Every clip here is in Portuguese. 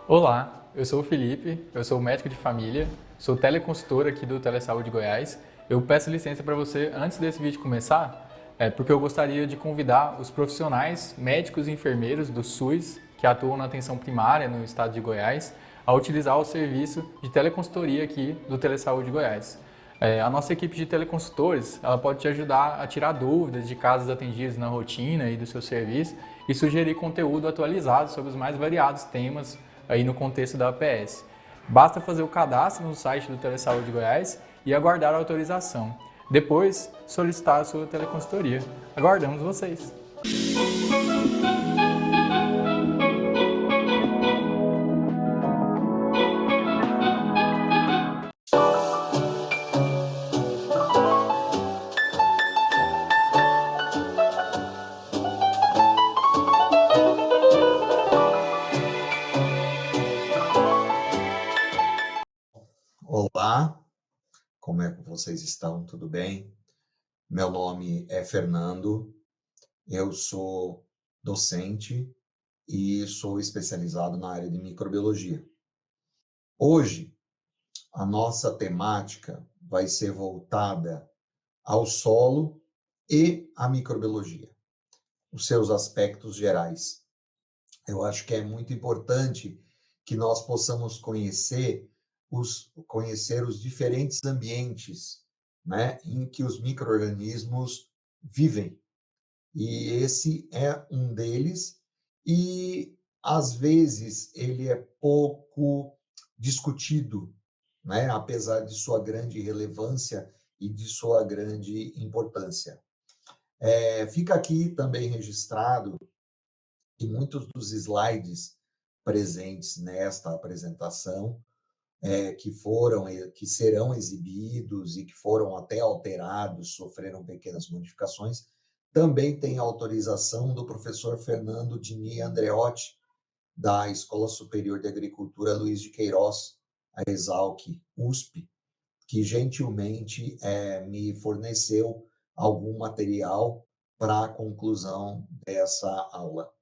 Olá, eu sou o Felipe, eu sou médico de família, sou teleconsultor aqui do Telesaúde Goiás. Eu peço licença para você antes desse vídeo começar, porque eu gostaria de convidar os profissionais, médicos e enfermeiros do SUS que atuam na atenção primária no estado de Goiás a utilizar o serviço de teleconsultoria aqui do Telesaúde Goiás. A nossa equipe de teleconsultores ela pode te ajudar a tirar dúvidas de casos atendidos na rotina e do seu serviço e sugerir conteúdo atualizado sobre os mais variados temas aí no contexto da APS. Basta fazer o cadastro no site do Telesaúde Goiás e aguardar a autorização. Depois, solicitar a sua teleconsultoria. Aguardamos vocês! Olá, como é que vocês estão? Tudo bem? Meu nome é Fernando, eu sou docente e sou especializado na área de microbiologia. Hoje, a nossa temática vai ser voltada ao solo e à microbiologia, os seus aspectos gerais. Eu acho que é muito importante que nós possamos conhecer os diferentes ambientes, né, em que os micro-organismos vivem. E esse é um deles, e às vezes ele é pouco discutido, né, apesar de sua grande relevância e de sua grande importância. Fica aqui também registrado que muitos dos slides presentes nesta apresentação, que serão exibidos e que foram até alterados, sofreram pequenas modificações, também tem autorização do professor Fernando Dini Andreotti, da Escola Superior de Agricultura Luiz de Queiroz, a Exalc USP, que gentilmente me forneceu algum material para a conclusão dessa aula.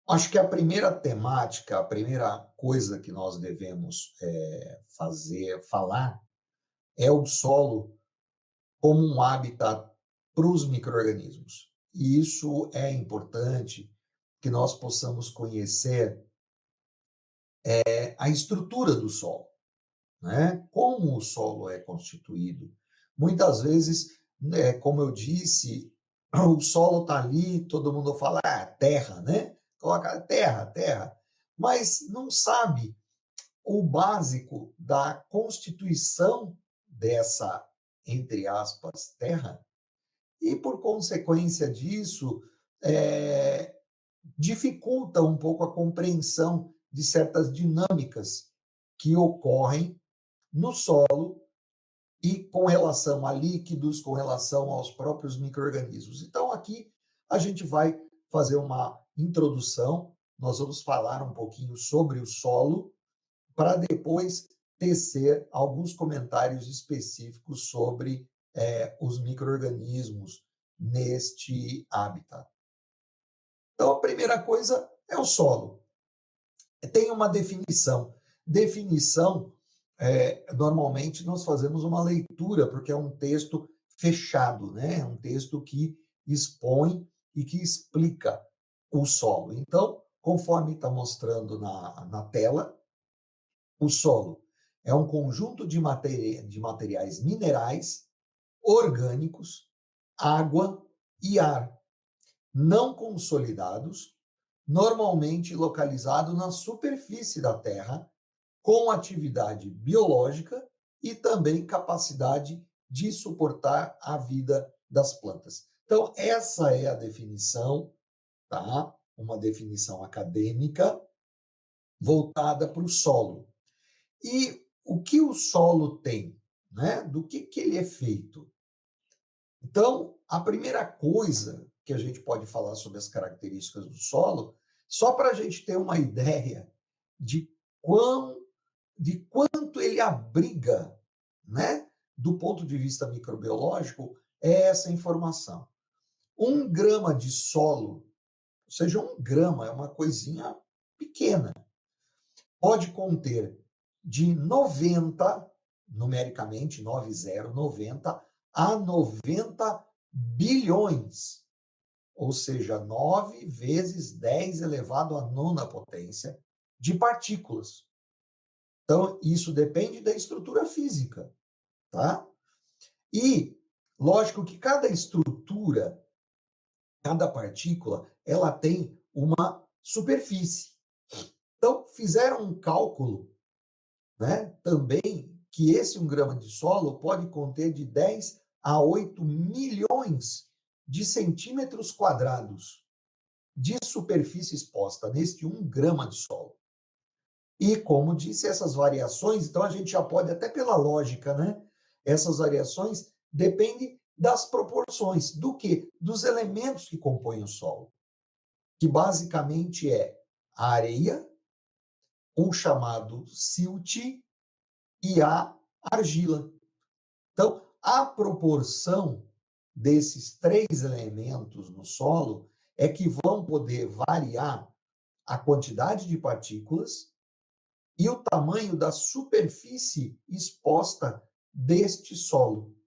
Acho que a primeira temática, a primeira coisa que nós devemos falar, é o solo como um habitat para os micro-organismos. E isso é importante que nós possamos conhecer a estrutura do solo, né? Como o solo é constituído. Muitas vezes, né, como eu disse, o solo está ali, todo mundo fala, terra, né? Coloca terra, terra, mas não sabe o básico da constituição dessa, entre aspas, terra, e por consequência disso, dificulta um pouco a compreensão de certas dinâmicas que ocorrem no solo e com relação a líquidos, com relação aos próprios micro-organismos. Então, aqui a gente vai fazer uma introdução, nós vamos falar um pouquinho sobre o solo, para depois tecer alguns comentários específicos sobre os micro-organismos neste habitat. Então, a primeira coisa é o solo. Tem uma definição. Definição, normalmente nós fazemos uma leitura, porque é um texto fechado, né? É um texto que expõe e que explica o solo. Então, conforme está mostrando na tela, o solo é um conjunto de materiais minerais, orgânicos, água e ar, não consolidados, normalmente localizado na superfície da Terra, com atividade biológica e também capacidade de suportar a vida das plantas. Então, essa é a definição, tá? Uma definição acadêmica voltada para o solo. E o que o solo tem, né? Do que ele é feito? Então, a primeira coisa que a gente pode falar sobre as características do solo, só para a gente ter uma ideia de quanto ele abriga, né, do ponto de vista microbiológico, é essa informação. 1 grama de solo ou seja, 1 grama é uma coisinha pequena. Pode conter de 90, numericamente, 90, 90 a 90 bilhões, ou seja, 9 vezes 10 elevado à nona potência de partículas. Então, isso depende da estrutura física, tá? E, lógico que cada estrutura, cada partícula, ela tem uma superfície. Então, fizeram um cálculo, né, também, que esse 1 grama de solo pode conter de 10 a 8 milhões de centímetros quadrados de superfície exposta neste 1 grama de solo. E, como disse, essas variações, então a gente já pode, até pela lógica, né? Essas variações dependem das proporções. Do quê? Dos elementos que compõem o solo, que basicamente é a areia, o chamado silt e a argila. Então, a proporção desses 3 elementos no solo é que vão poder variar a quantidade de partículas e o tamanho da superfície exposta deste solo.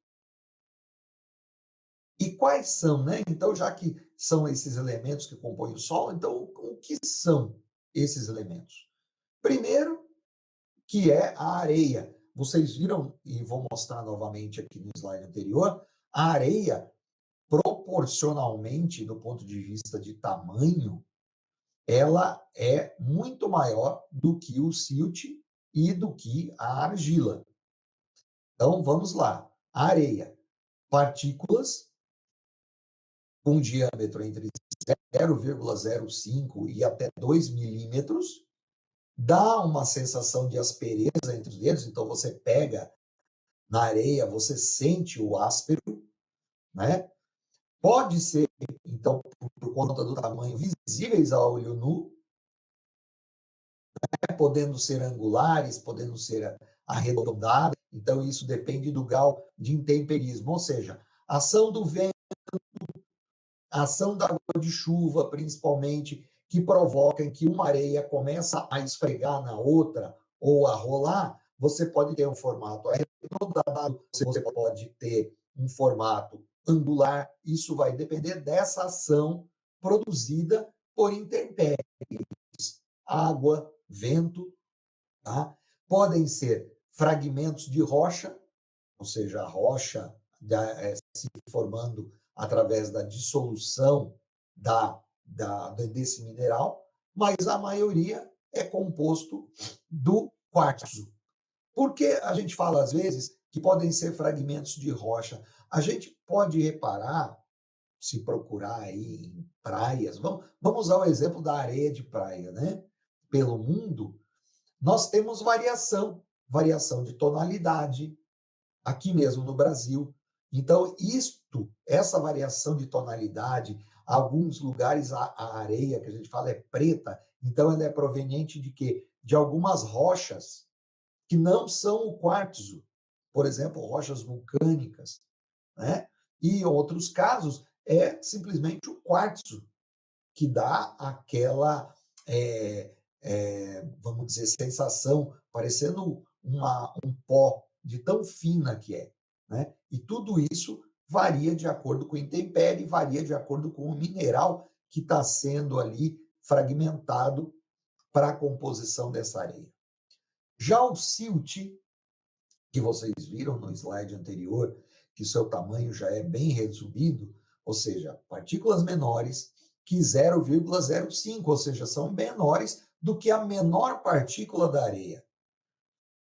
E quais são, né? Então, já que são esses elementos que compõem o solo, então o que são esses elementos? Primeiro, que é a areia. Vocês viram, e vou mostrar novamente aqui no slide anterior, a areia, proporcionalmente, do ponto de vista de tamanho, ela é muito maior do que o silt e do que a argila. Então, vamos lá. A areia, partículas com diâmetro entre 0,05 e até 2 milímetros, dá uma sensação de aspereza entre os dedos, então você pega na areia, você sente o áspero, né? Pode ser, então, por conta do tamanho, visíveis a olho nu, né? Podendo ser angulares, podendo ser arredondadas, então isso depende do grau de intemperismo, ou seja, ação do vento, a ação da água de chuva, principalmente, que provocam que uma areia começa a esfregar na outra ou a rolar, você pode ter um formato arredondado, você pode ter um formato angular, isso vai depender dessa ação produzida por intempéries, água, vento, tá? Podem ser fragmentos de rocha, ou seja, a rocha se formando através da dissolução desse mineral, mas a maioria é composto do quartzo. Por que a gente fala, às vezes, que podem ser fragmentos de rocha? A gente pode reparar, se procurar aí em praias, vamos usar o exemplo da areia de praia, né? Pelo mundo, nós temos variação de tonalidade, aqui mesmo no Brasil. Então, essa variação de tonalidade, alguns lugares a areia que a gente fala é preta, então ela é proveniente de quê? De algumas rochas que não são o quartzo, por exemplo, rochas vulcânicas, né? E em outros casos é simplesmente o quartzo que dá aquela, vamos dizer, sensação parecendo um pó de tão fina que é, né? E tudo isso varia de acordo com a intempérie, varia de acordo com o mineral que está sendo ali fragmentado para a composição dessa areia. Já o silt, que vocês viram no slide anterior, que seu tamanho já é bem resumido, ou seja, partículas menores que 0,05, ou seja, são menores do que a menor partícula da areia,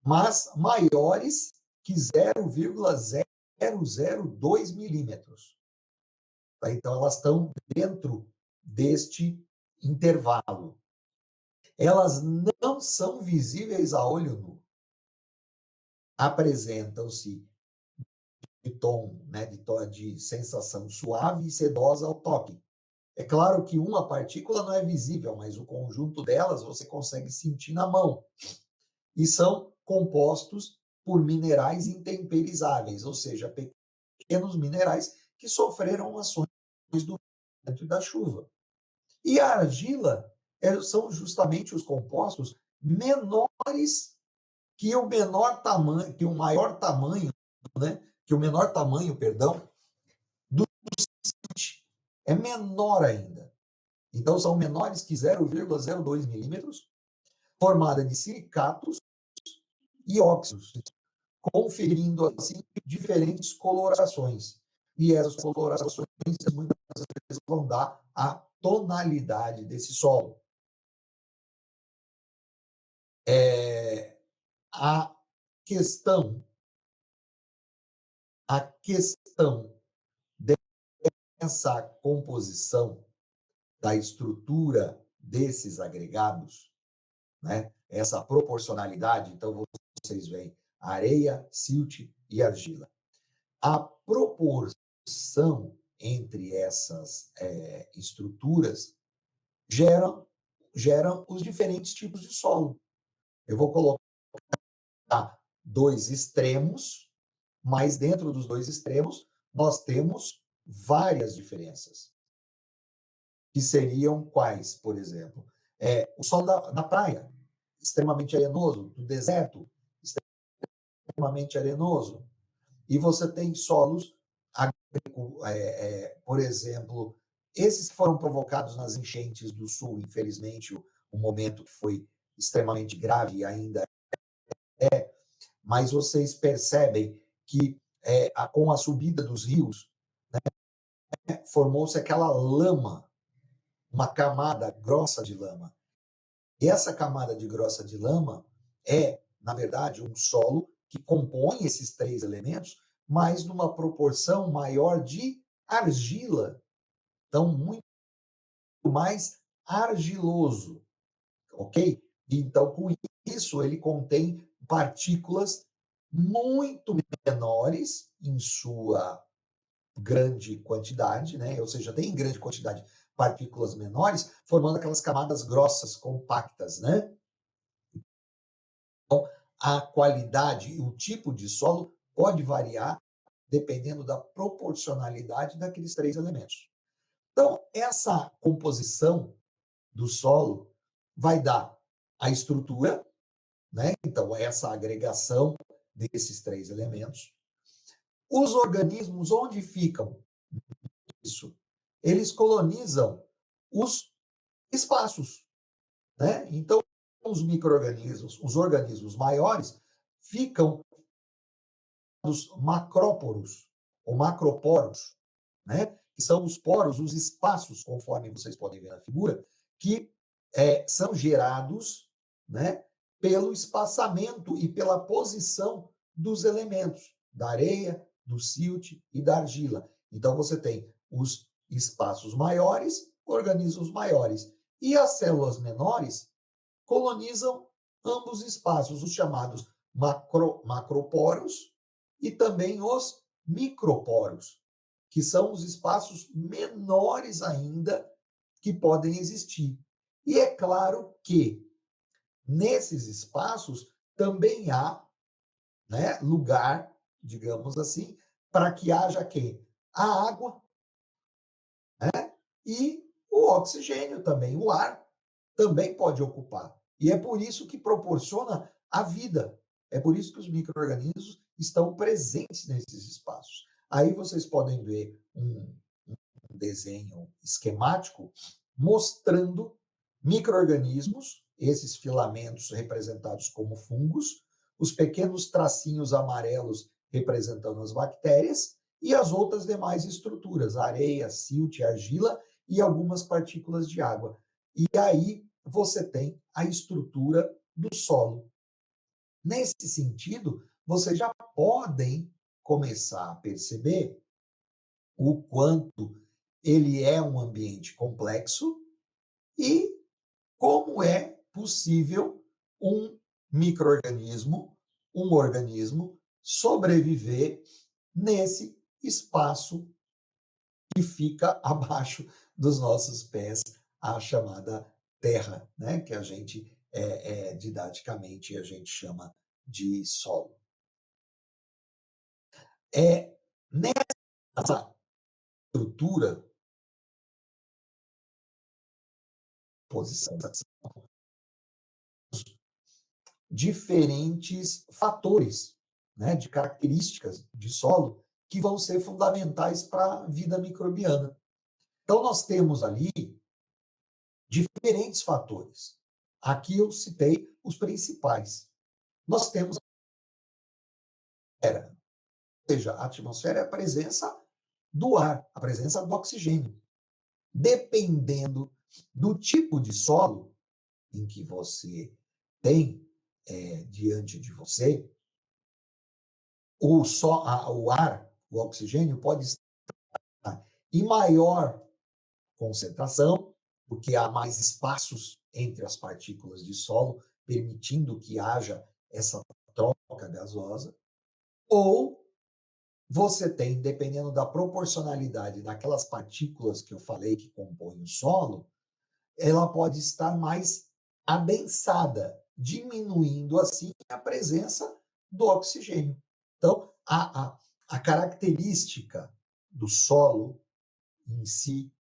mas maiores que 0,002 milímetros. Então, elas estão dentro deste intervalo. Elas não são visíveis a olho nu. Apresentam-se de sensação suave e sedosa ao toque. É claro que uma partícula não é visível, mas o conjunto delas você consegue sentir na mão. E são compostos por minerais intemperizáveis, ou seja, pequenos minerais que sofreram ações do vento e da chuva. E a argila são justamente os compostos menores que o menor tamanho, que o maior tamanho, né? Que o menor tamanho, perdão, do é menor ainda. Então, são menores que 0,02 milímetros, formada de silicatos e óxidos, conferindo, assim, diferentes colorações. E essas colorações, muitas vezes, vão dar a tonalidade desse solo. A questão, a questão dessa composição da estrutura desses agregados, né? Essa proporcionalidade, então vocês veem areia, silt e argila. A proporção entre essas estruturas geram os diferentes tipos de solo. Eu vou colocar dois extremos, mas dentro dos dois extremos nós temos várias diferenças. Que seriam quais, por exemplo? O solo da praia, extremamente arenoso, do deserto, extremamente arenoso. E você tem solos, por exemplo, esses que foram provocados nas enchentes do sul, infelizmente, o momento que foi extremamente grave e ainda mas vocês percebem que com a subida dos rios, né, formou-se aquela lama, uma camada grossa de lama. E essa camada de grossa de lama é, na verdade, um solo que compõe esses três elementos, mas numa proporção maior de argila. Então, muito mais argiloso, ok? Então, com isso, ele contém partículas muito menores em sua grande quantidade, né? Ou seja, tem grande quantidade partículas menores, formando aquelas camadas grossas, compactas, né? Então, a qualidade e o tipo de solo pode variar dependendo da proporcionalidade daqueles três elementos. Então, essa composição do solo vai dar a estrutura, né? Então, essa agregação desses três elementos. Os organismos, onde ficam isso? Eles colonizam os espaços, né? Então, os micro-organismos, os organismos maiores, ficam nos macróporos, ou macroporos, né? Que são os poros, os espaços, conforme vocês podem ver na figura, que são gerados, né, pelo espaçamento e pela posição dos elementos, da areia, do silt e da argila. Então, você tem os espaços maiores, organismos maiores. E as células menores colonizam ambos os espaços, os chamados macroporos e também os microporos, que são os espaços menores ainda que podem existir. E é claro que nesses espaços também há, né, lugar, digamos assim, para que haja quem? A água, né, e o oxigênio também, o ar também pode ocupar. E é por isso que proporciona a vida. É por isso que os micro-organismos estão presentes nesses espaços. Aí vocês podem ver um desenho esquemático mostrando micro-organismos, esses filamentos representados como fungos, os pequenos tracinhos amarelos representando as bactérias e as outras demais estruturas, areia, silt, argila e algumas partículas de água. E aí você tem a estrutura do solo. Nesse sentido, vocês já podem começar a perceber o quanto ele é um ambiente complexo e como é possível um micro-organismo, um organismo, sobreviver nesse espaço que fica abaixo dos nossos pés, a chamada terra, né? Que a gente, didaticamente, a gente chama de solo. Nessa estrutura composição. Diferentes fatores, né, de características de solo que vão ser fundamentais para a vida microbiana. Então, nós temos ali diferentes fatores. Aqui eu citei os principais. Nós temos a atmosfera, ou seja, a atmosfera é a presença do ar, a presença do oxigênio. Dependendo do tipo de solo em que você tem diante de você, o ar, o oxigênio pode estar em maior concentração, porque há mais espaços entre as partículas de solo, permitindo que haja essa troca gasosa, ou você tem, dependendo da proporcionalidade daquelas partículas que eu falei que compõem o solo, ela pode estar mais adensada, diminuindo assim a presença do oxigênio. Então, a característica do solo em si,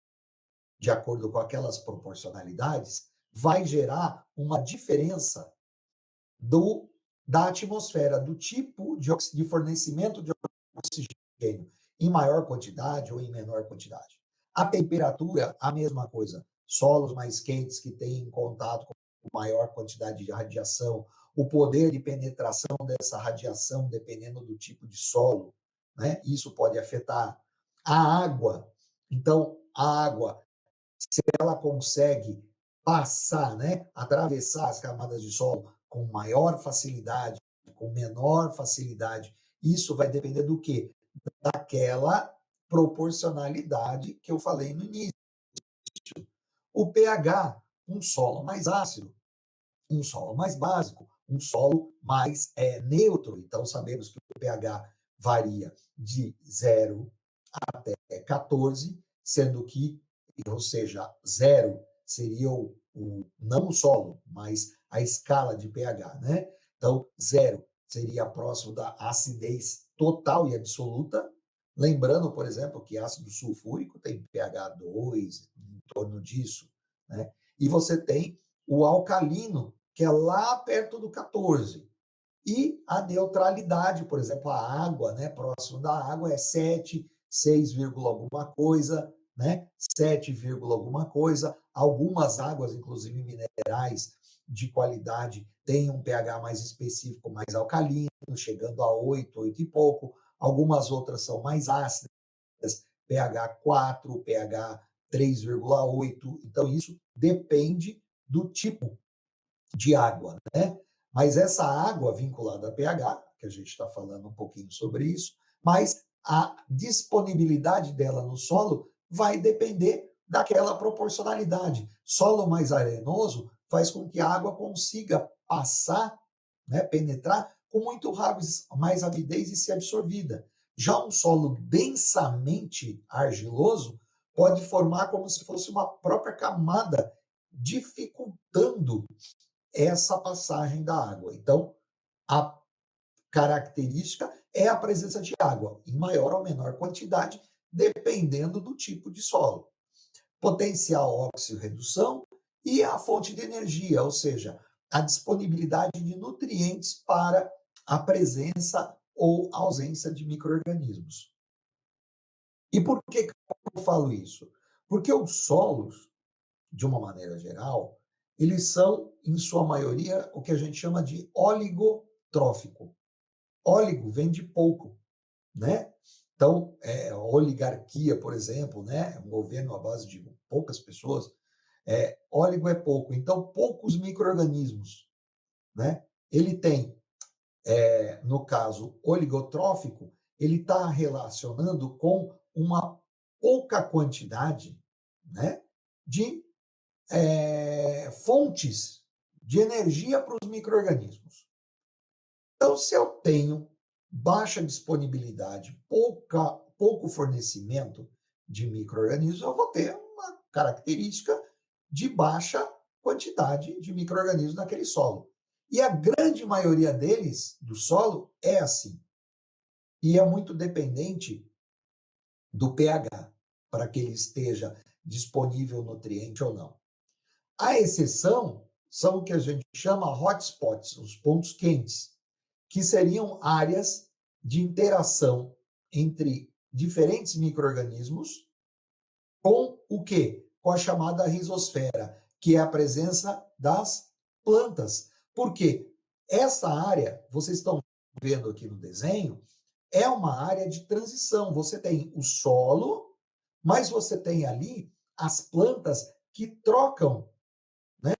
de acordo com aquelas proporcionalidades, vai gerar uma diferença da atmosfera, do tipo de fornecimento de oxigênio em maior quantidade ou em menor quantidade. A temperatura, a mesma coisa. Solos mais quentes que têm contato com maior quantidade de radiação, o poder de penetração dessa radiação, dependendo do tipo de solo, né? Isso pode afetar a água. Então, a água, se ela consegue passar, né, atravessar as camadas de solo com maior facilidade, com menor facilidade, isso vai depender do quê? Daquela proporcionalidade que eu falei no início. O pH, um solo mais ácido, um solo mais básico, um solo mais neutro. Então, sabemos que o pH varia de 0 até 14, sendo que, ou seja, 0 seria não o solo, mas a escala de pH, né? Então, 0 seria próximo da acidez total e absoluta. Lembrando, por exemplo, que ácido sulfúrico tem pH 2, em torno disso, né? E você tem o alcalino, que é lá perto do 14. E a neutralidade, por exemplo, a água, né, próximo da água é 7, 6, alguma coisa, né? 7, alguma coisa. Algumas águas, inclusive minerais de qualidade, têm um pH mais específico, mais alcalino, chegando a 8, 8 e pouco. Algumas outras são mais ácidas, pH 4, pH 3,8. Então, isso depende do tipo de água, né? Mas essa água vinculada a pH, que a gente está falando um pouquinho sobre isso, mas a disponibilidade dela no solo vai depender daquela proporcionalidade. Solo mais arenoso faz com que a água consiga passar, né, penetrar com muito mais rapidez e ser absorvida. Já um solo densamente argiloso pode formar como se fosse uma própria camada, dificultando essa passagem da água. Então, a característica é a presença de água, em maior ou menor quantidade, dependendo do tipo de solo. Potencial oxirredução e a fonte de energia, ou seja, a disponibilidade de nutrientes para a presença ou ausência de micro-organismos. E por que eu falo isso? Porque os solos, de uma maneira geral, eles são, em sua maioria, o que a gente chama de oligotrófico. Óligo vem de pouco, né? Então, a oligarquia, por exemplo, né? Um governo à base de poucas pessoas, óligo é pouco. Então, poucos micro-organismos, né? Ele tem, no caso oligotrófico, ele está relacionando com uma pouca quantidade, né, de fontes de energia para os micro-organismos. Então, se eu tenho baixa disponibilidade, pouco fornecimento de micro-organismos, eu vou ter uma característica de baixa quantidade de micro-organismos naquele solo. E a grande maioria deles, do solo, é assim. E é muito dependente do pH, para que ele esteja disponível nutriente ou não. A exceção são o que a gente chama hotspots, os pontos quentes, que seriam áreas de interação entre diferentes micro-organismos com o quê? Com a chamada rizosfera, que é a presença das plantas. Por quê? Essa área, vocês estão vendo aqui no desenho, é uma área de transição. Você tem o solo, mas você tem ali as plantas que trocam, né,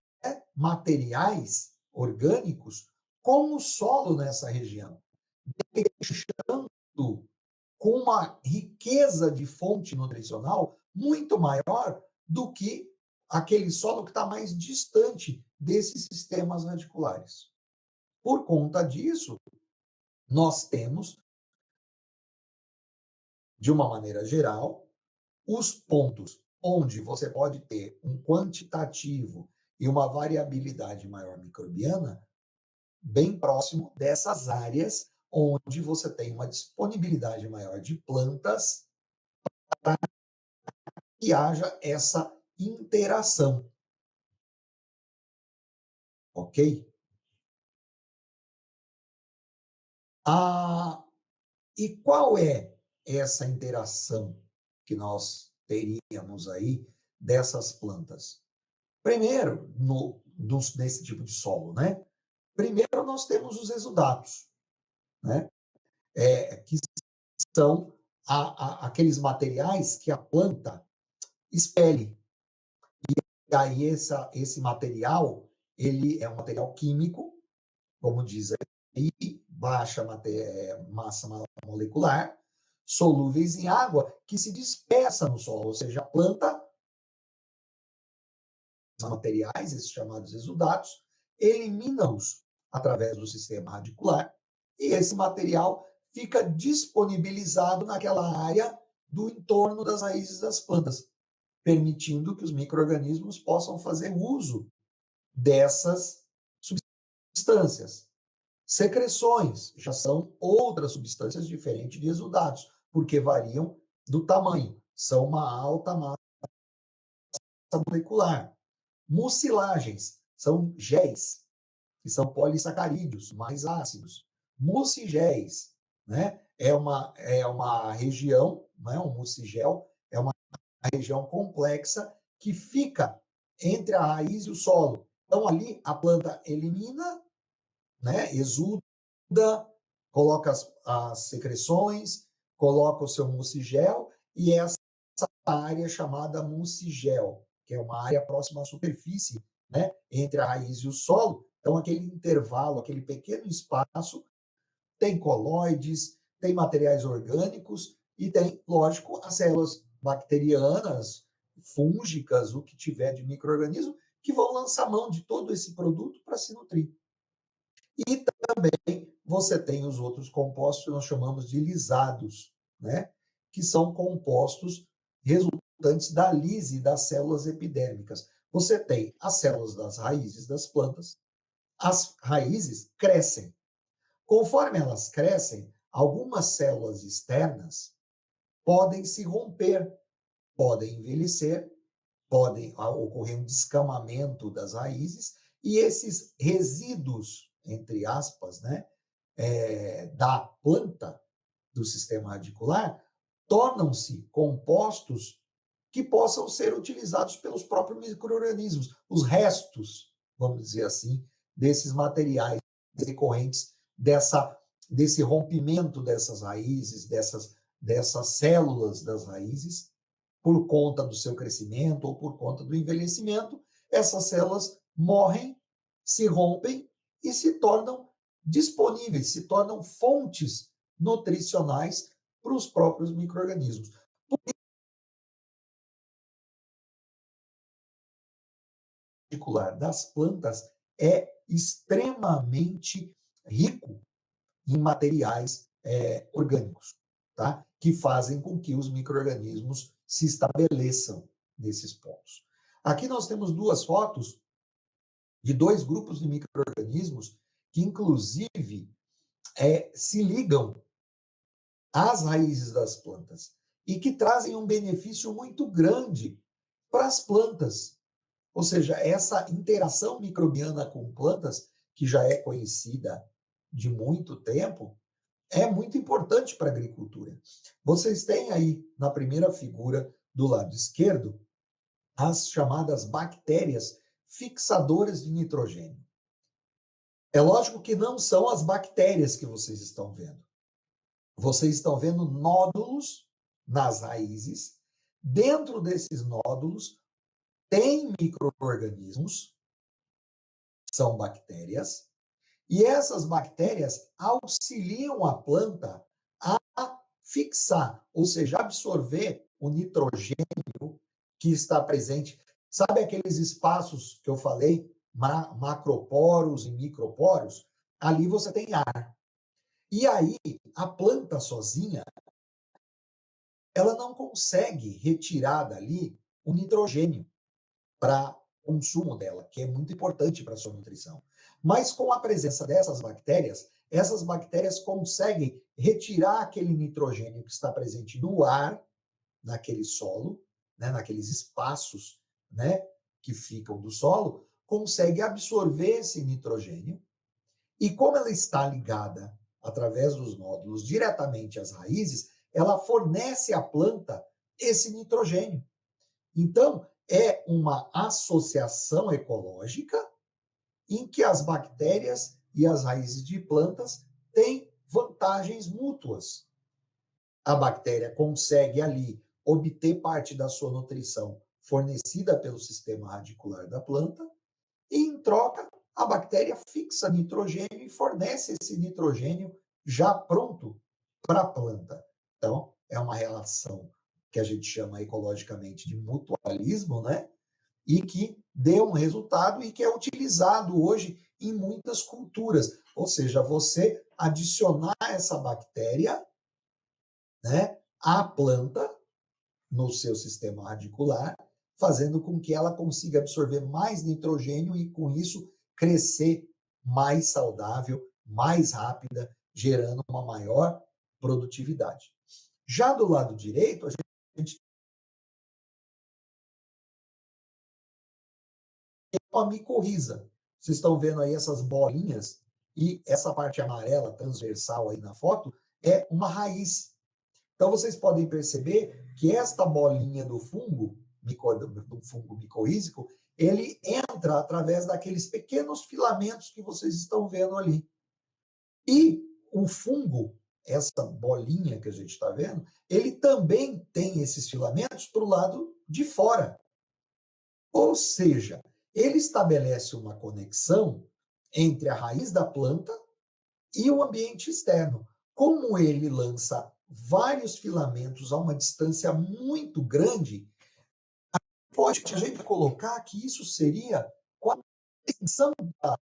materiais orgânicos com o solo nessa região, deixando com uma riqueza de fonte nutricional muito maior do que aquele solo que está mais distante desses sistemas radiculares. Por conta disso, nós temos, de uma maneira geral, os pontos onde você pode ter um quantitativo e uma variabilidade maior microbiana bem próximo dessas áreas onde você tem uma disponibilidade maior de plantas para que haja essa interação, ok? E qual é essa interação que nós teríamos aí dessas plantas? Primeiro, nesse tipo de solo, né? Primeiro, nós temos os exudatos, né? Que são aqueles materiais que a planta expele. E aí, esse material, ele é um material químico, como diz aí, baixa massa molecular, solúveis em água, que se dispersa no solo, ou seja, a planta, materiais, esses chamados exudatos, elimina-os através do sistema radicular, e esse material fica disponibilizado naquela área do entorno das raízes das plantas, permitindo que os micro-organismos possam fazer uso dessas substâncias. Secreções já são outras substâncias diferentes de exudatos, porque variam do tamanho, são uma alta massa molecular. Mucilagens são géis, que são polissacarídeos mais ácidos. Mucigéis, né? É uma região, né? Um mucigel é uma região complexa que fica entre a raiz e o solo. Então, ali a planta elimina, né? Exuda, coloca as secreções, coloca o seu mucigel, e essa área chamada mucigel, que é uma área próxima à superfície, né? Entre a raiz e o solo. Então, aquele intervalo, aquele pequeno espaço, tem colóides, tem materiais orgânicos e tem, lógico, as células bacterianas, fúngicas, o que tiver de micro-organismo, que vão lançar mão de todo esse produto para se nutrir. E também você tem os outros compostos que nós chamamos de lisados, né? Que são compostos resultantes da lise das células epidérmicas. Você tem as células das raízes das plantas, as raízes crescem. Conforme elas crescem, algumas células externas podem se romper, podem envelhecer, podem ocorrer um descamamento das raízes, e esses resíduos, entre aspas, né, da planta, do sistema radicular, tornam-se compostos que possam ser utilizados pelos próprios micro-organismos, os restos, vamos dizer assim, desses materiais decorrentes desse rompimento dessas raízes, dessas células das raízes, por conta do seu crescimento ou por conta do envelhecimento, essas células morrem, se rompem e se tornam disponíveis, se tornam fontes nutricionais para os próprios micro-organismos. O particular das plantas é extremamente rico em materiais orgânicos, tá? Que fazem com que os micro-organismos se estabeleçam nesses pontos. Aqui nós temos duas fotos de dois grupos de micro-organismos que, inclusive, se ligam às raízes das plantas e que trazem um benefício muito grande para as plantas. Ou seja, essa interação microbiana com plantas, que já é conhecida de muito tempo, é muito importante para a agricultura. Vocês têm aí na primeira figura do lado esquerdo as chamadas bactérias fixadoras de nitrogênio. É lógico que não são as bactérias que vocês estão vendo. Vocês estão vendo nódulos nas raízes. Dentro desses nódulos tem micro-organismos, são bactérias, e essas bactérias auxiliam a planta a fixar, ou seja, absorver o nitrogênio que está presente. Sabe aqueles espaços que eu falei, macroporos e microporos? Ali você tem ar. E aí, a planta sozinha, ela não consegue retirar dali o nitrogênio para consumo dela, que é muito importante para a sua nutrição. Mas com a presença dessas bactérias, essas bactérias conseguem retirar aquele nitrogênio que está presente no ar, naquele solo, né, naqueles espaços, né, que ficam do solo, consegue absorver esse nitrogênio e como ela está ligada através dos nódulos diretamente às raízes, ela fornece à planta esse nitrogênio. Então, é uma associação ecológica em que as bactérias e as raízes de plantas têm vantagens mútuas. A bactéria consegue ali obter parte da sua nutrição fornecida pelo sistema radicular da planta e, em troca, a bactéria fixa nitrogênio e fornece esse nitrogênio já pronto para a planta. Então, é uma relação que a gente chama ecologicamente de mutualismo, né? E que deu um resultado e que é utilizado hoje em muitas culturas. Ou seja, você adicionar essa bactéria, né, à planta no seu sistema radicular, fazendo com que ela consiga absorver mais nitrogênio e, com isso, crescer mais saudável, mais rápida, gerando uma maior produtividade. Já do lado direito, a gente tem uma micorriza. Vocês estão vendo aí essas bolinhas e essa parte amarela transversal aí na foto é uma raiz. Então, vocês podem perceber que esta bolinha do fungo micorrízico, ele entra através daqueles pequenos filamentos que vocês estão vendo ali. E o fungo, essa bolinha que a gente está vendo, ele também tem esses filamentos para o lado de fora. Ou seja, ele estabelece uma conexão entre a raiz da planta e o ambiente externo. Como ele lança vários filamentos a uma distância muito grande, pode a gente colocar que isso seria com a extensão do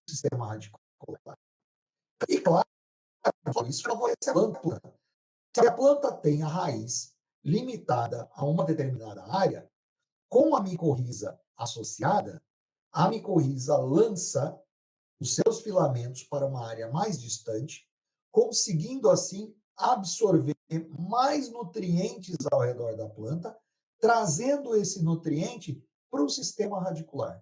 sistema radicular. E claro, isso favorece a planta. Se a planta tem a raiz limitada a uma determinada área, com a micorriza associada, a micorriza lança os seus filamentos para uma área mais distante, conseguindo assim absorver mais nutrientes ao redor da planta, trazendo esse nutriente para o sistema radicular.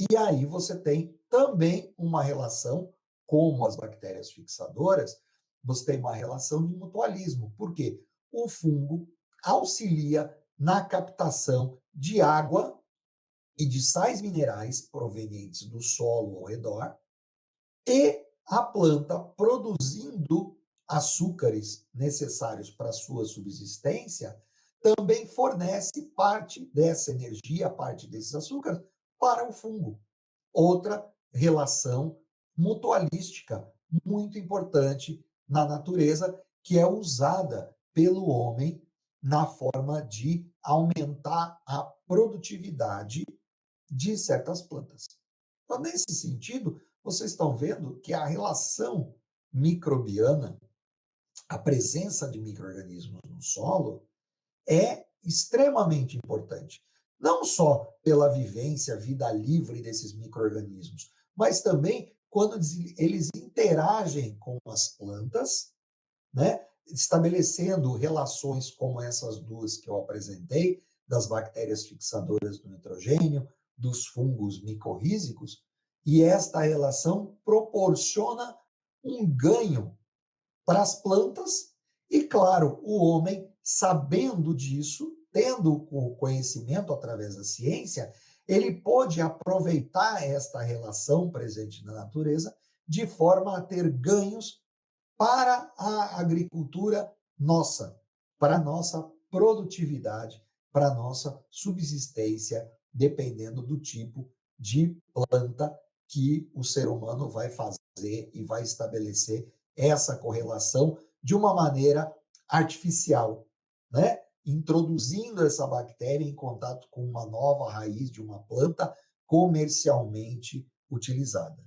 E aí você tem também uma relação, como as bactérias fixadoras, você tem uma relação de mutualismo. Por quê? O fungo auxilia na captação de água e de sais minerais provenientes do solo ao redor, e a planta produzindo açúcares necessários para a sua subsistência, também fornece parte dessa energia, parte desses açúcares, para o fungo. Outra relação mutualística muito importante na natureza, que é usada pelo homem na forma de aumentar a produtividade de certas plantas. Então, nesse sentido, vocês estão vendo que a relação microbiana, a presença de micro-organismos no solo, é extremamente importante. Não só pela vivência, vida livre desses micro-organismos, mas também quando eles interagem com as plantas, né, estabelecendo relações como essas duas que eu apresentei, das bactérias fixadoras do nitrogênio, dos fungos micorrízicos, e esta relação proporciona um ganho para as plantas e, claro, o homem, sabendo disso, tendo o conhecimento através da ciência, ele pode aproveitar esta relação presente na natureza de forma a ter ganhos para a agricultura nossa, para a nossa produtividade, para a nossa subsistência, dependendo do tipo de planta que o ser humano vai fazer e vai estabelecer essa correlação de uma maneira artificial, né? Introduzindo essa bactéria em contato com uma nova raiz de uma planta comercialmente utilizada.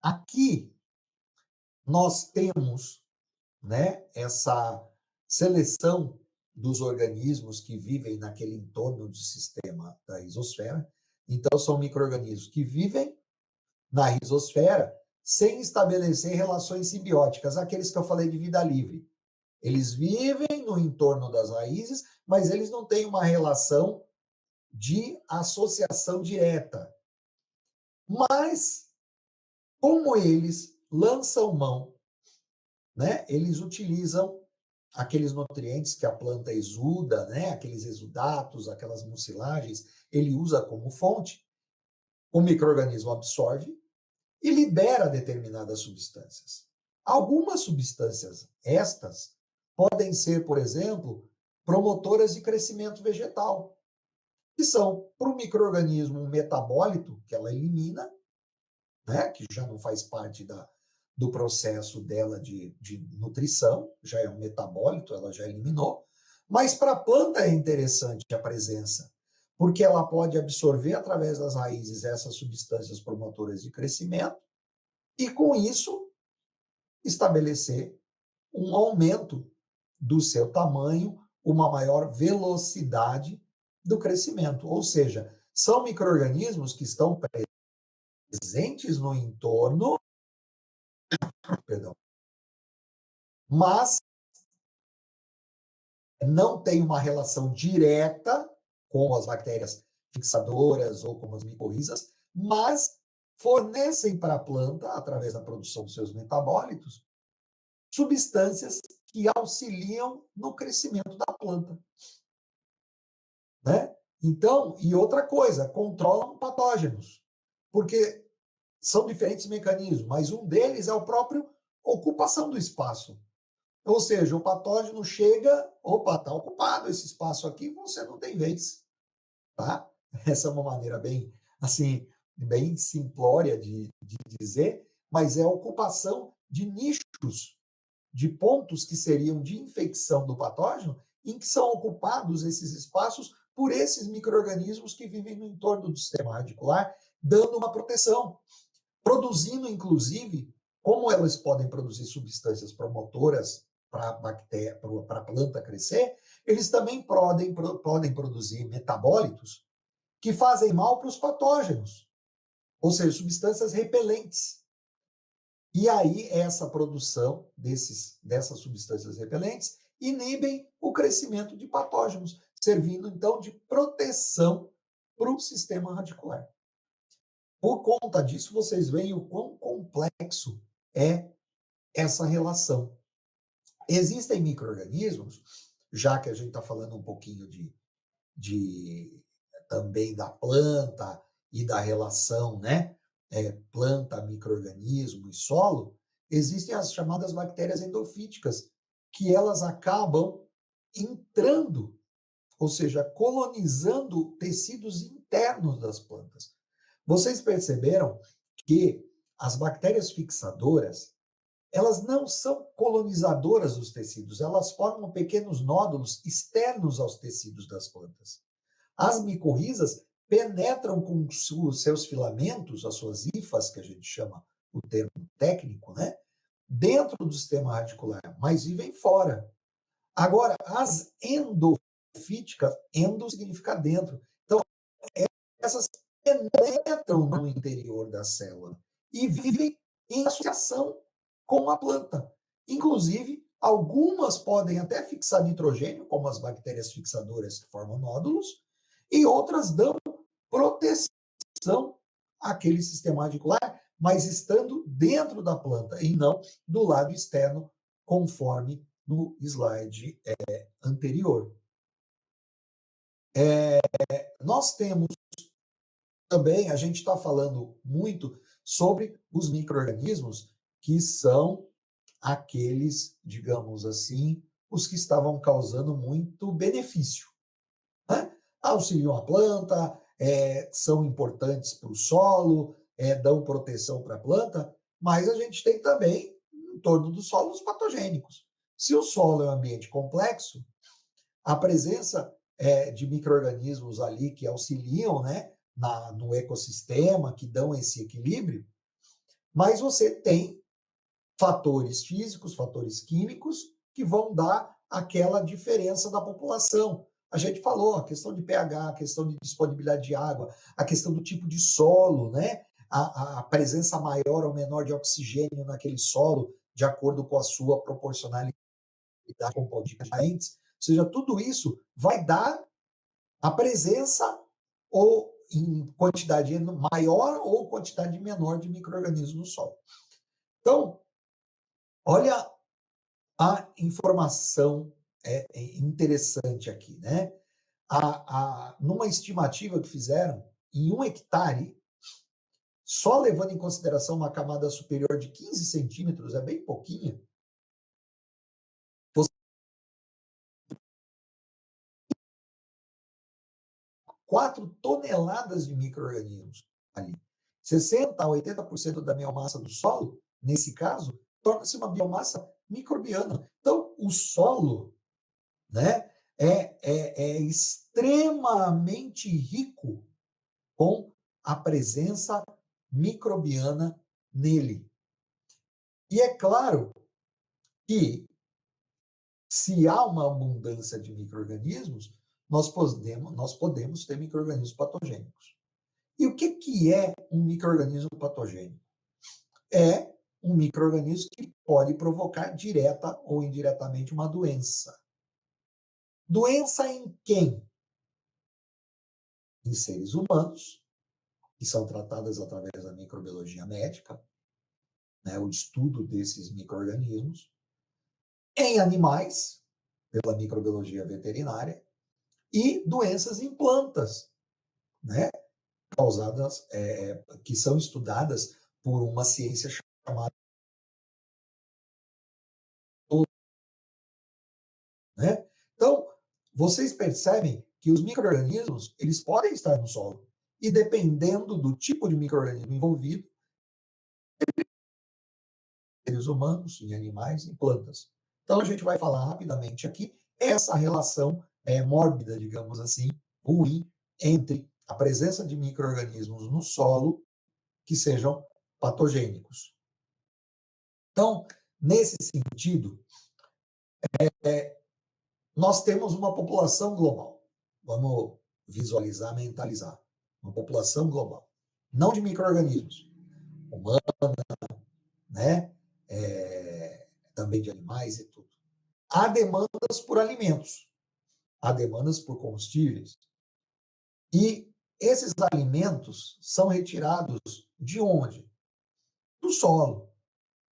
Aqui nós temos, né, essa seleção dos organismos que vivem naquele entorno do sistema da risosfera. Então, são micro-organismos que vivem na risosfera sem estabelecer relações simbióticas, aqueles que eu falei de vida livre. Eles vivem no entorno das raízes, mas eles não têm uma relação de associação direta. Mas, como eles lançam mão, né, eles utilizam aqueles nutrientes que a planta exuda, né, aqueles exudatos, aquelas mucilagens, ele usa como fonte, o micro-organismo absorve e libera determinadas substâncias. Algumas substâncias estas podem ser, por exemplo, promotoras de crescimento vegetal, que são, para o micro-organismo, um metabólito que ela elimina, né, que já não faz parte do processo dela de nutrição, já é um metabólito, ela já eliminou, mas para a planta é interessante a presença, porque ela pode absorver através das raízes essas substâncias promotoras de crescimento e, com isso, estabelecer um aumento do seu tamanho, uma maior velocidade do crescimento. Ou seja, são micro-organismos que estão presentes no entorno, perdão, mas não tem uma relação direta com as bactérias fixadoras ou com as micorrizas, mas fornecem para a planta, através da produção dos seus metabólitos, substâncias que auxiliam no crescimento da planta. Né? Então, e outra coisa, controlam patógenos, porque são diferentes mecanismos, mas um deles é o próprio ocupação do espaço. Ou seja, o patógeno chega, opa, está ocupado esse espaço aqui, você não tem vez. Tá? Essa é uma maneira bem, assim, bem simplória de dizer, mas é a ocupação de nichos, de pontos que seriam de infecção do patógeno, em que são ocupados esses espaços por esses micro-organismos que vivem no entorno do sistema radicular, dando uma proteção, produzindo, inclusive, como elas podem produzir substâncias promotoras para a planta crescer, eles também podem produzir metabólitos que fazem mal para os patógenos, ou seja, substâncias repelentes. E aí, essa produção dessas substâncias repelentes inibem o crescimento de patógenos, servindo, então, de proteção para o sistema radicular. Por conta disso, vocês veem o quão complexo é essa relação. Existem micro-organismos, já que a gente está falando um pouquinho também da planta e da relação, né, planta, micro-organismo e solo, existem as chamadas bactérias endofíticas, que elas acabam entrando, ou seja, colonizando tecidos internos das plantas. Vocês perceberam que as bactérias fixadoras, elas não são colonizadoras dos tecidos, elas formam pequenos nódulos externos aos tecidos das plantas. As micorrizas penetram com os seus filamentos, as suas hifas, que a gente chama o termo técnico, né, dentro do sistema radicular, mas vivem fora. Agora, as endofíticas, endo significa dentro. Então, essas penetram no interior da célula e vivem em associação com a planta. Inclusive, algumas podem até fixar nitrogênio, como as bactérias fixadoras que formam nódulos, e outras dão proteção àquele sistema radicular, mas estando dentro da planta e não do lado externo, conforme no slide anterior. Nós temos também, a gente está falando muito sobre os micro-organismos que são aqueles, digamos assim, os que estavam causando muito benefício, né? Auxiliam a planta, são importantes para o solo, dão proteção para a planta, mas a gente tem também, em torno do solo, os patogênicos. Se o solo é um ambiente complexo, a presença de micro-organismos ali que auxiliam, né, no ecossistema, que dão esse equilíbrio, mas você tem fatores físicos, fatores químicos, que vão dar aquela diferença da população. A gente falou a questão de pH, a questão de disponibilidade de água, a questão do tipo de solo, né? A presença maior ou menor de oxigênio naquele solo, de acordo com a sua proporcionalidade com nutrientes. Ou seja, tudo isso vai dar a presença ou em quantidade maior ou quantidade menor de micro-organismos no solo. Então, olha a informação interessante aqui, né? Numa estimativa que fizeram, em 1 hectare, só levando em consideração uma camada superior de 15 centímetros, é bem pouquinho, 4 toneladas de micro-organismos ali. 60% a 80% da biomassa do solo, nesse caso, torna-se uma biomassa microbiana. Então, o solo, né, é extremamente rico com a presença microbiana nele. E é claro que, se há uma abundância de micro-organismos, nós podemos ter micro-organismos patogênicos. E o que é um micro-organismo patogênico? É um micro-organismo que pode provocar direta ou indiretamente uma doença. Doença em quem? Em seres humanos, que são tratadas através da microbiologia médica, né, o estudo desses micro-organismos, em animais, pela microbiologia veterinária, e doenças em plantas, né, causadas, que são estudadas por uma ciência chamada, né? Então, vocês percebem que os micro-organismos, eles podem estar no solo, e dependendo do tipo de micro-organismo envolvido, em seres humanos, em animais, em plantas. Então, a gente vai falar rapidamente aqui essa relação mórbida, digamos assim, ruim, entre a presença de micro-organismos no solo que sejam patogênicos. Então, nesse sentido, nós temos uma população global. Vamos visualizar, mentalizar. Uma população global. Não de micro-organismos. Humana, né? Também de animais e tudo. Há demandas por alimentos. Há demandas por combustíveis. E esses alimentos são retirados de onde? Do solo.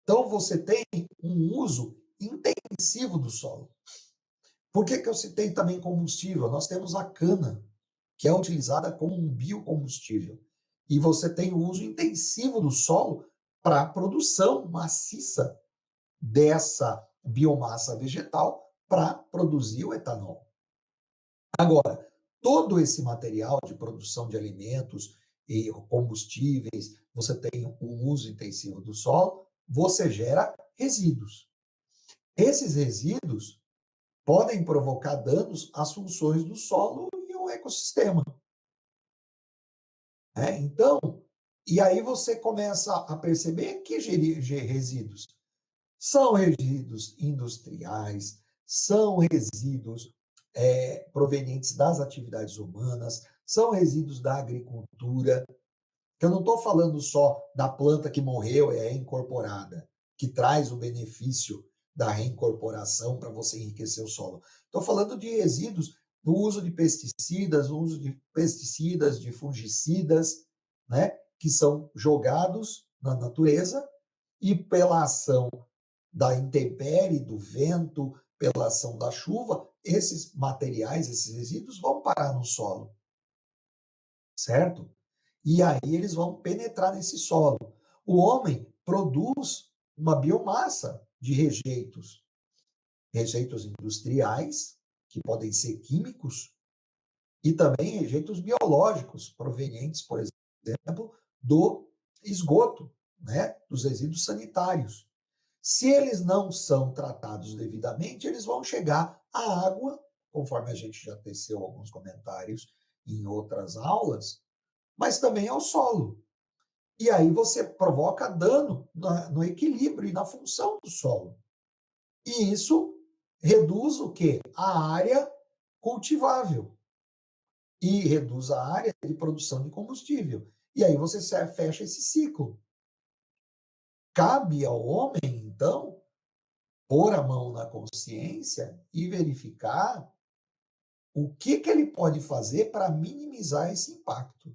Então, você tem um uso intensivo do solo. Por que eu citei também combustível? Nós temos a cana, que é utilizada como um biocombustível. E você tem o uso intensivo do solo para a produção maciça dessa biomassa vegetal para produzir o etanol. Agora, todo esse material de produção de alimentos e combustíveis, você tem um uso intensivo do solo, você gera resíduos. Esses resíduos podem provocar danos às funções do solo e ao ecossistema. Então, e aí você começa a perceber que resíduos são resíduos industriais, são resíduos provenientes das atividades humanas, são resíduos da agricultura. Eu não estou falando só da planta que morreu e é incorporada, que traz o benefício da reincorporação para você enriquecer o solo. Estou falando de resíduos no uso de pesticidas, de fungicidas, né, que são jogados na natureza e pela ação da intempérie, do vento, pela ação da chuva, esses materiais, esses resíduos vão parar no solo, certo? E aí eles vão penetrar nesse solo. O homem produz uma biomassa de rejeitos, rejeitos industriais, que podem ser químicos, e também rejeitos biológicos, provenientes, por exemplo, do esgoto, né, dos resíduos sanitários. Se eles não são tratados devidamente, eles vão chegar à água, conforme a gente já teceu alguns comentários em outras aulas, mas também ao solo. E aí você provoca dano no equilíbrio e na função do solo. E isso reduz o quê? A área cultivável e reduz a área de produção de combustível. E aí você fecha esse ciclo. Cabe ao homem, então, pôr a mão na consciência e verificar o que ele pode fazer para minimizar esse impacto.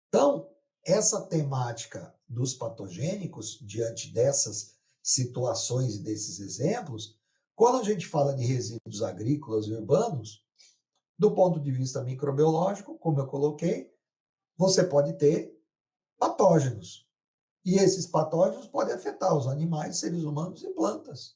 Então, essa temática dos patogênicos, diante dessas situações e desses exemplos, quando a gente fala de resíduos agrícolas e urbanos, do ponto de vista microbiológico, como eu coloquei, você pode ter patógenos. E esses patógenos podem afetar os animais, seres humanos e plantas,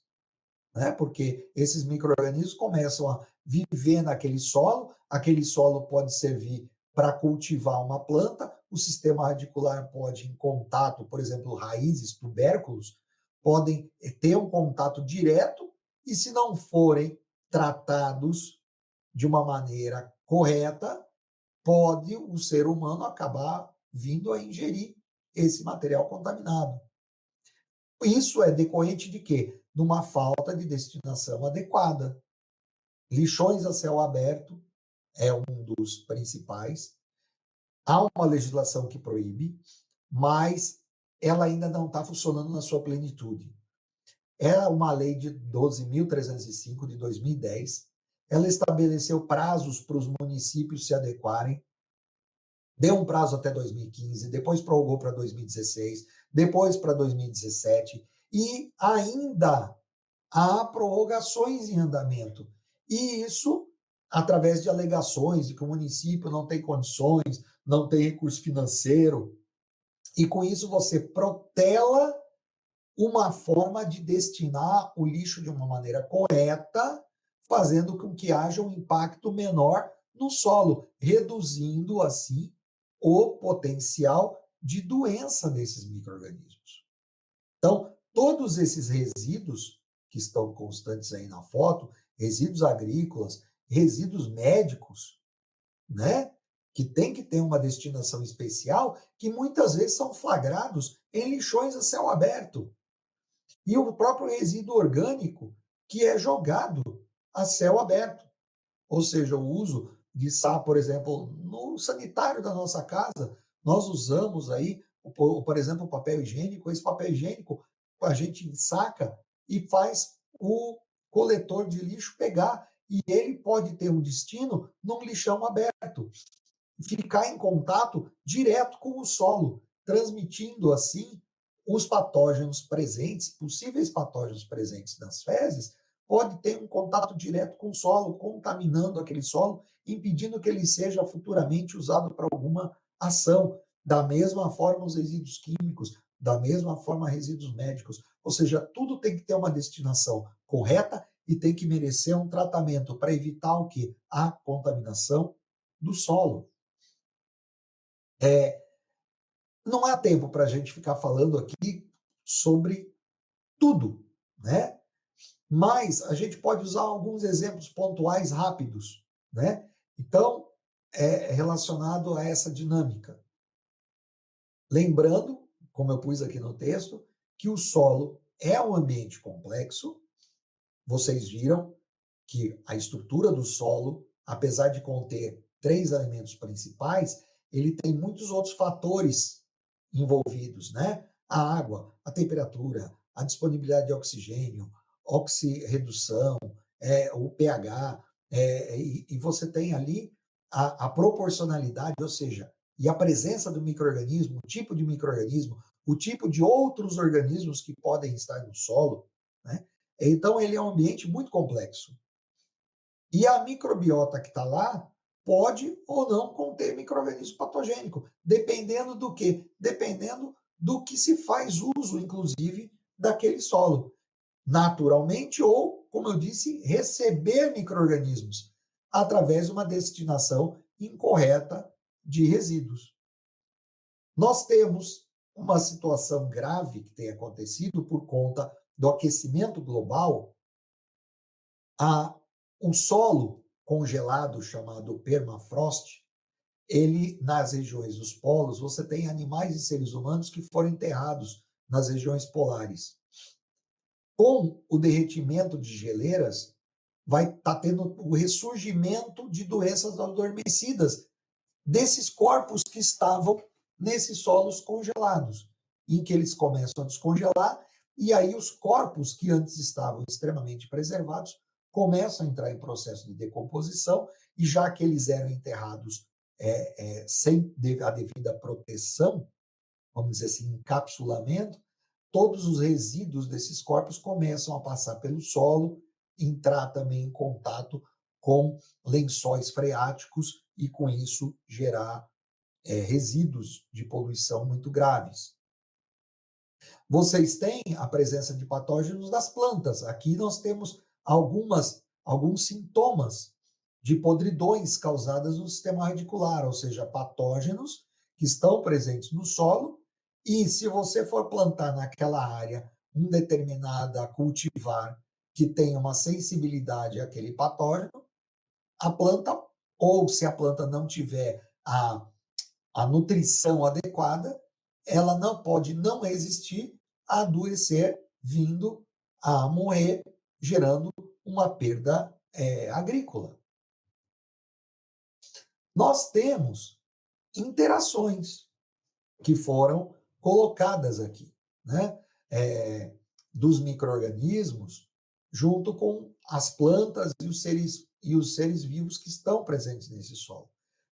né? Porque esses micro-organismos começam a viver naquele solo, aquele solo pode servir para cultivar uma planta, o sistema radicular pode, em contato, por exemplo, raízes, tubérculos, podem ter um contato direto e, se não forem tratados de uma maneira correta, pode o ser humano acabar vindo a ingerir esse material contaminado. Isso é decorrente de quê? De uma falta de destinação adequada. Lixões a céu aberto é um dos principais. Há uma legislação que proíbe, mas ela ainda não está funcionando na sua plenitude. É uma lei de 12.305 de 2010. Ela estabeleceu prazos para os municípios se adequarem. Deu um prazo até 2015, depois prorrogou para 2016, depois para 2017, e ainda há prorrogações em andamento. E isso através de alegações de que o município não tem condições, não tem recurso financeiro, e com isso você protela uma forma de destinar o lixo de uma maneira correta, fazendo com que haja um impacto menor no solo, reduzindo assim o potencial de doença desses micro-organismos. Então, todos esses resíduos que estão constantes aí na foto, resíduos agrícolas, resíduos médicos, né? Que tem que ter uma destinação especial, que muitas vezes são flagrados em lixões a céu aberto. E o próprio resíduo orgânico, que é jogado a céu aberto. Ou seja, o uso de saco, por exemplo, no sanitário da nossa casa, nós usamos aí, por exemplo, o papel higiênico. Esse papel higiênico a gente ensaca e faz o coletor de lixo pegar. E ele pode ter um destino num lixão aberto, ficar em contato direto com o solo, transmitindo assim os patógenos presentes, possíveis patógenos presentes nas fezes, pode ter um contato direto com o solo, contaminando aquele solo, impedindo que ele seja futuramente usado para alguma ação. Da mesma forma, os resíduos químicos, da mesma forma, resíduos médicos. Ou seja, tudo tem que ter uma destinação correta e tem que merecer um tratamento para evitar o quê? A contaminação do solo. Não há tempo para a gente ficar falando aqui sobre tudo, né? Mas a gente pode usar alguns exemplos pontuais rápidos, né? Então, é relacionado a essa dinâmica. Lembrando, como eu pus aqui no texto, que o solo é um ambiente complexo. Vocês viram que a estrutura do solo, apesar de conter 3 elementos principais, ele tem muitos outros fatores envolvidos, né? A água, a temperatura, a disponibilidade de oxigênio, oxirredução, o pH, e você tem ali a proporcionalidade, ou seja, e a presença do micro-organismo, o tipo de micro-organismo, o tipo de outros organismos que podem estar no solo, né? Então, ele é um ambiente muito complexo. E a microbiota que está lá pode ou não conter micro-organismo patogênico, dependendo do quê? Dependendo do que se faz uso, inclusive, daquele solo. Naturalmente ou, como eu disse, receber micro-organismos através de uma destinação incorreta de resíduos. Nós temos uma situação grave que tem acontecido por conta do aquecimento global. O solo congelado, chamado permafrost, ele, nas regiões dos polos, você tem animais e seres humanos que foram enterrados nas regiões polares. Com o derretimento de geleiras, vai estar tendo o ressurgimento de doenças adormecidas desses corpos que estavam nesses solos congelados, em que eles começam a descongelar, e aí os corpos que antes estavam extremamente preservados começam a entrar em processo de decomposição, e já que eles eram enterrados sem a devida proteção, vamos dizer assim, encapsulamento, todos os resíduos desses corpos começam a passar pelo solo, entrar também em contato com lençóis freáticos e, com isso, gerar resíduos de poluição muito graves. Vocês têm a presença de patógenos das plantas. Aqui nós temos alguns sintomas de podridões causadas no sistema radicular, ou seja, patógenos que estão presentes no solo, e se você for plantar naquela área um determinada cultivar que tem uma sensibilidade àquele patógeno, a planta, ou se a planta não tiver a nutrição adequada, ela não pode não resistir a adoecer, vindo a morrer, gerando uma perda agrícola. Nós temos interações que foram colocadas aqui, né? Dos micro-organismos junto com as plantas e os seres vivos que estão presentes nesse solo.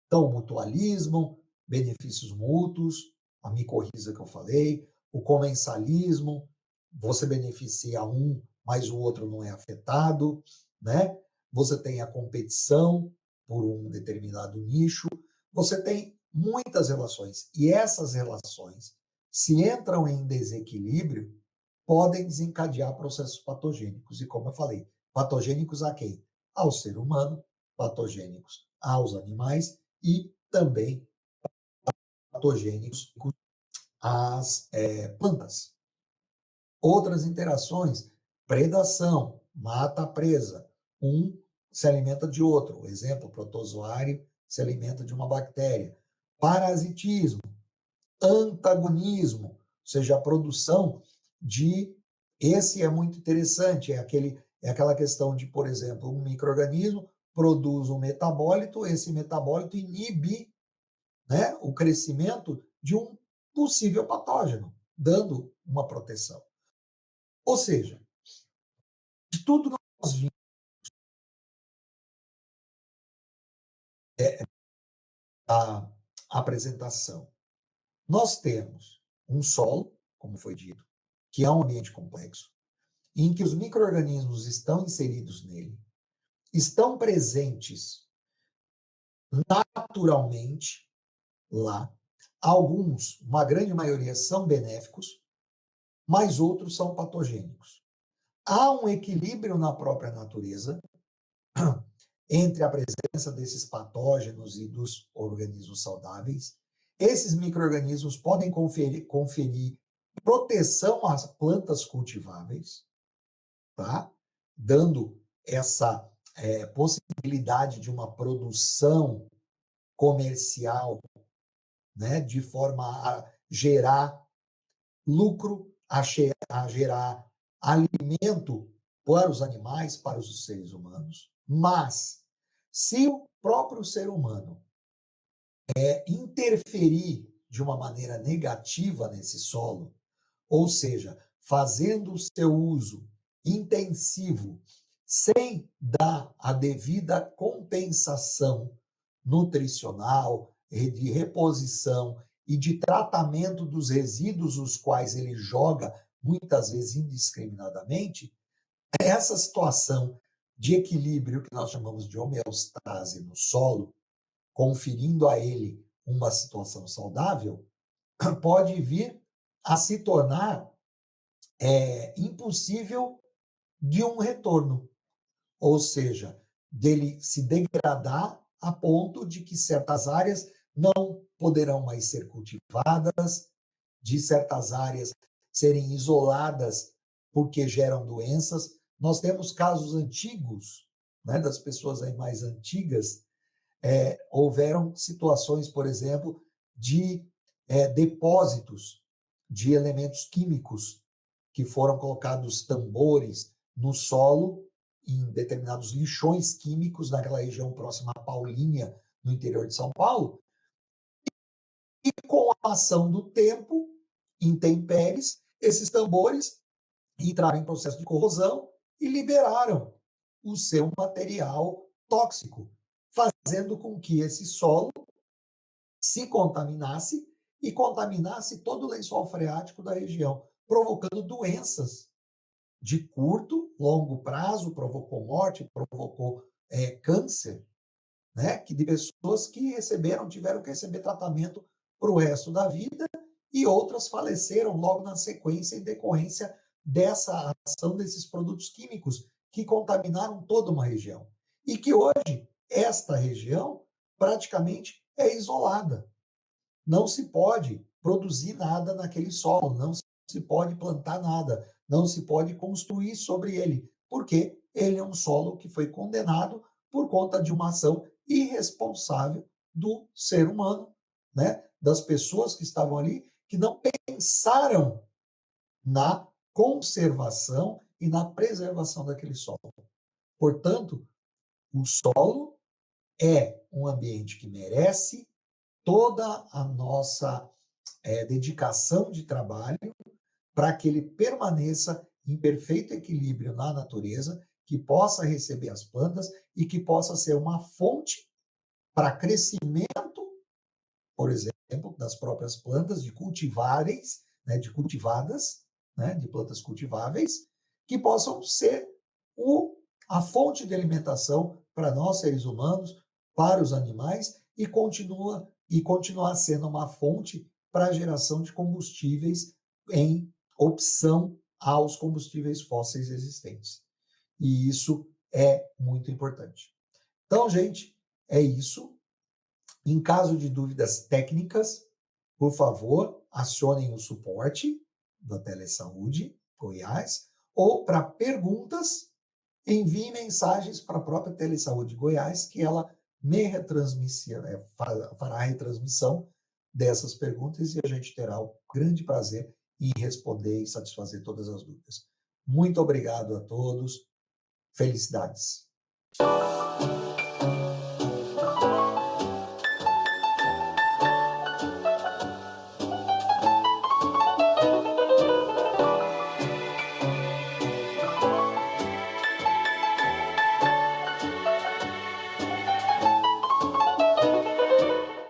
Então, o mutualismo, benefícios mútuos, a micorriza que eu falei, o comensalismo, você beneficia um, mas o outro não é afetado, né? Você tem a competição por um determinado nicho, você tem muitas relações, e essas relações, se entram em desequilíbrio, podem desencadear processos patogênicos. E, como eu falei, patogênicos a quem? Ao ser humano, patogênicos aos animais e também patogênicos às plantas. Outras interações, predação, mata a presa, um se alimenta de outro, exemplo, protozoário se alimenta de uma bactéria. Parasitismo, antagonismo, ou seja, a produção de... Esse é muito interessante, é aquela questão de, por exemplo, um micro-organismo produz um metabólito, esse metabólito inibe, né, o crescimento de um possível patógeno, dando uma proteção. Ou seja, de tudo nós vimos a apresentação. Nós temos um solo, como foi dito, que é um ambiente complexo, em que os micro-organismos estão inseridos nele, estão presentes naturalmente lá. Alguns, uma grande maioria, são benéficos, mas outros são patogênicos. Há um equilíbrio na própria natureza entre a presença desses patógenos e dos organismos saudáveis. Esses micro-organismos podem conferir proteção às plantas cultiváveis, tá? Dando essa possibilidade de uma produção comercial, né? De forma a gerar lucro, a gerar alimento para os animais, para os seres humanos. Mas, se o próprio ser humano interferir de uma maneira negativa nesse solo, ou seja, fazendo o seu uso intensivo, sem dar a devida compensação nutricional, de reposição e de tratamento dos resíduos os quais ele joga, muitas vezes indiscriminadamente, essa situação de equilíbrio que nós chamamos de homeostase no solo, conferindo a ele uma situação saudável, pode vir a se tornar impossível de um retorno, ou seja, dele se degradar a ponto de que certas áreas não poderão mais ser cultivadas, de certas áreas serem isoladas porque geram doenças. Nós temos casos antigos, né, das pessoas aí mais antigas, houveram situações, por exemplo, de depósitos de elementos químicos que foram colocados tambores no solo, em determinados lixões químicos naquela região próxima à Paulínia, no interior de São Paulo, e com a ação do tempo, intempéries, esses tambores entraram em processo de corrosão e liberaram o seu material tóxico, fazendo com que esse solo se contaminasse e contaminasse todo o lençol freático da região, provocando doenças de curto, longo prazo, provocou morte, provocou câncer, né? Que de pessoas que tiveram que receber tratamento para o resto da vida, e outras faleceram logo na sequência em decorrência dessa ação desses produtos químicos que contaminaram toda uma região. E que hoje esta região praticamente é isolada. Não se pode produzir nada naquele solo, não se pode plantar nada, não se pode construir sobre ele, porque ele é um solo que foi condenado por conta de uma ação irresponsável do ser humano, né? Das pessoas que estavam ali, que não pensaram na conservação e na preservação daquele solo. Portanto, o solo é um ambiente que merece toda a nossa dedicação de trabalho para que ele permaneça em perfeito equilíbrio na natureza, que possa receber as plantas e que possa ser uma fonte para crescimento, por exemplo, das próprias plantas, de cultiváveis, né, de cultivadas, né, de plantas cultiváveis, que possam ser a fonte de alimentação para nós, seres humanos, para os animais, e continuar sendo uma fonte para a geração de combustíveis em opção aos combustíveis fósseis existentes. E isso é muito importante. Então, gente, é isso. Em caso de dúvidas técnicas, por favor, acionem o suporte da Telesaúde Goiás, ou para perguntas, envie mensagens para a própria Telesaúde Goiás, que ela fará a retransmissão dessas perguntas, e a gente terá o grande prazer em responder e satisfazer todas as dúvidas. Muito obrigado a todos. Felicidades.